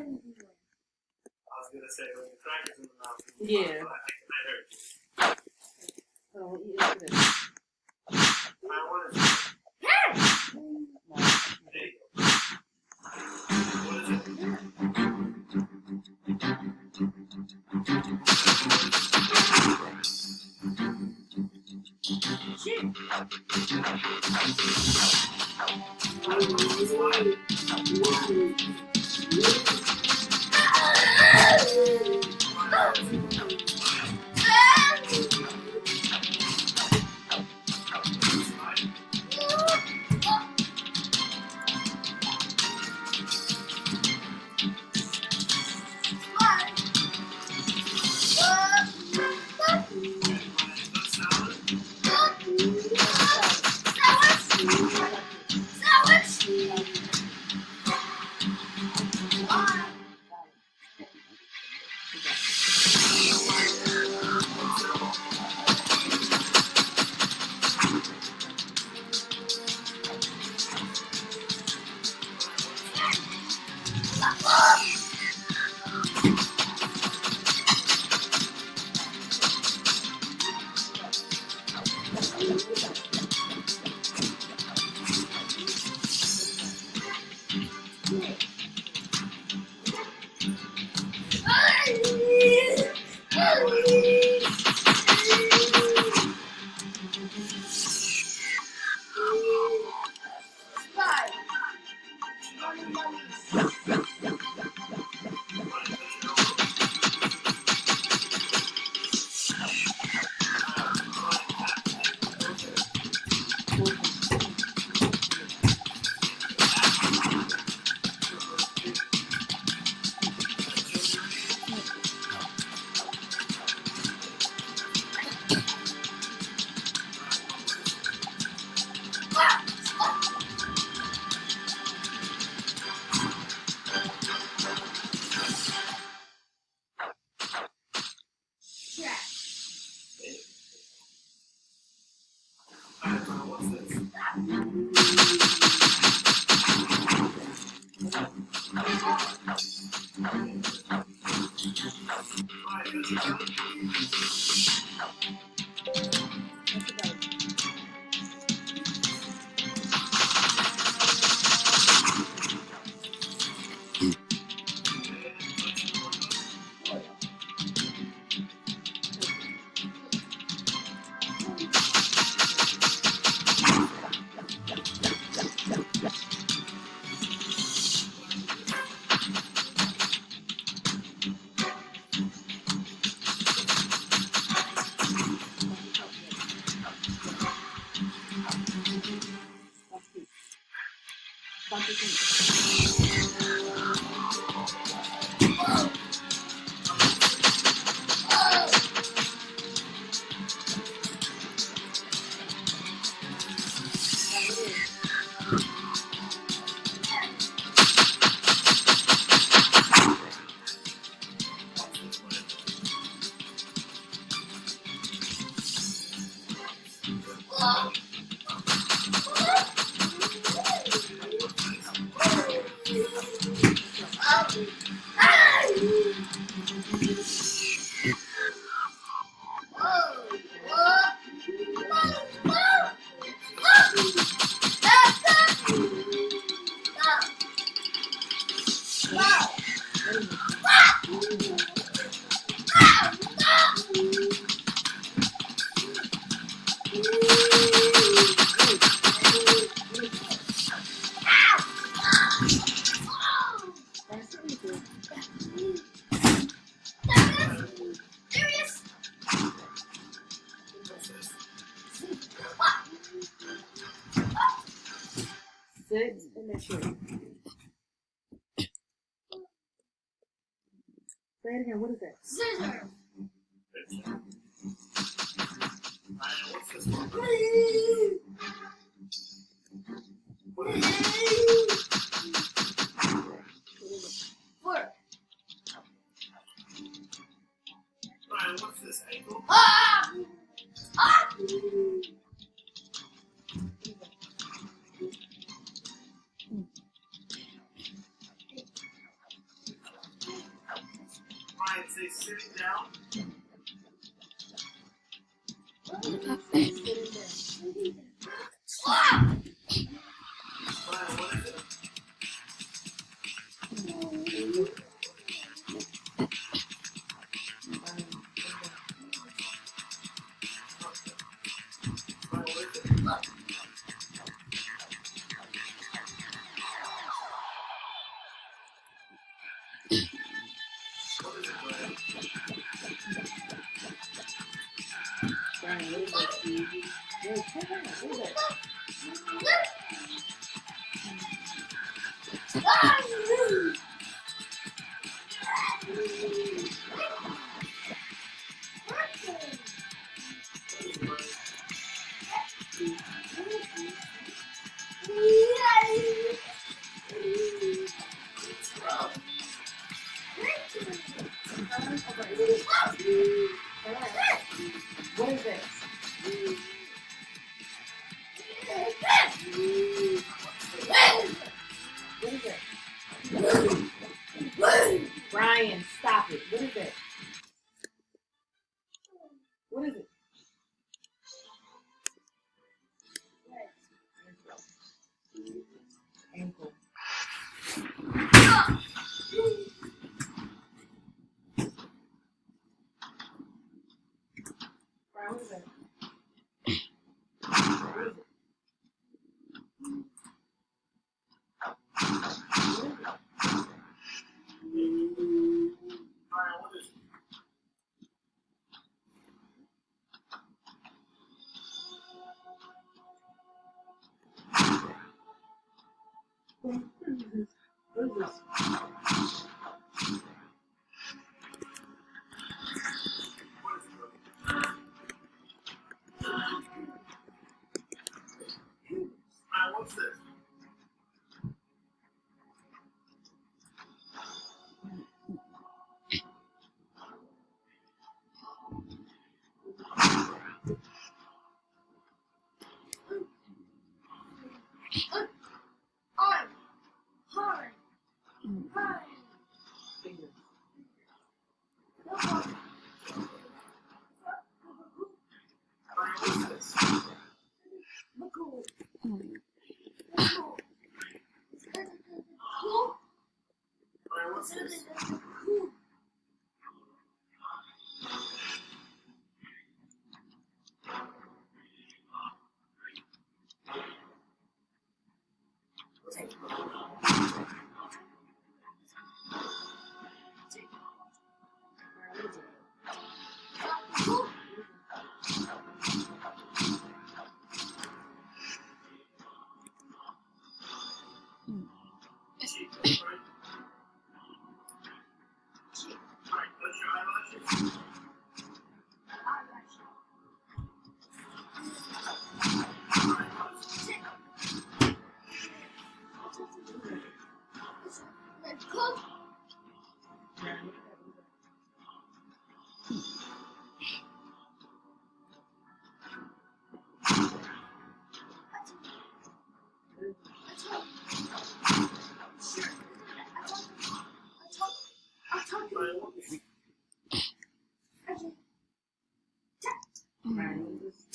was gonna say when the crackers in the mouth. Yeah. I heard. So we'll eat into this. I want to. There you go. What is it? Six and then two. Say it again. What is that? Scissors. What's this one? Fork. Ryan, what's this? Ankle? Ah! Ah! say sitting down. Brian, what is it? Brian, what is it? What is it, Brian? Brian, what is that, Steve? Hey, come on, what is that? What is this? What is it? Brian, stop it. What is it? What is it? Ankle. Brian, what is it? What is it? Brian, what is it? What is this? Brian, what's this? Fingers. Brian, what's this? Brian, what's this? Cheek, right? Brian, touch your eyelashes. Brian, what's this? Brian, what is it? Brian, what is this? Brian, what is this?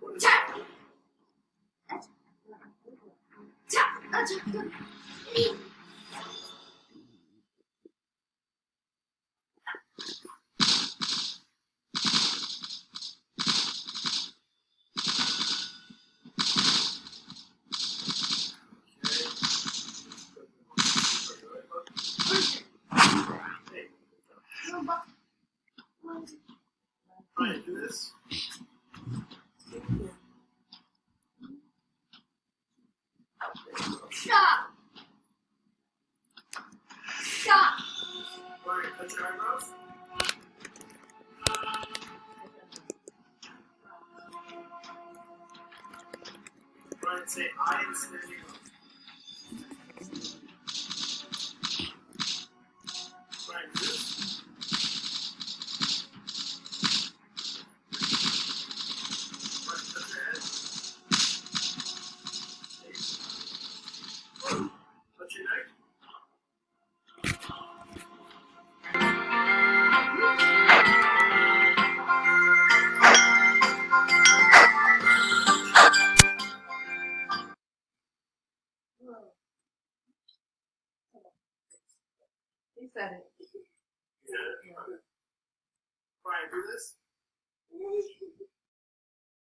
What is it? Hey, Brian, do this. Stop! Stop! Brian, touch your eyebrows. Brian, say I am standing up. Brian, do this. Brian, touch your head. He said it. You said it? Okay. Brian, do this.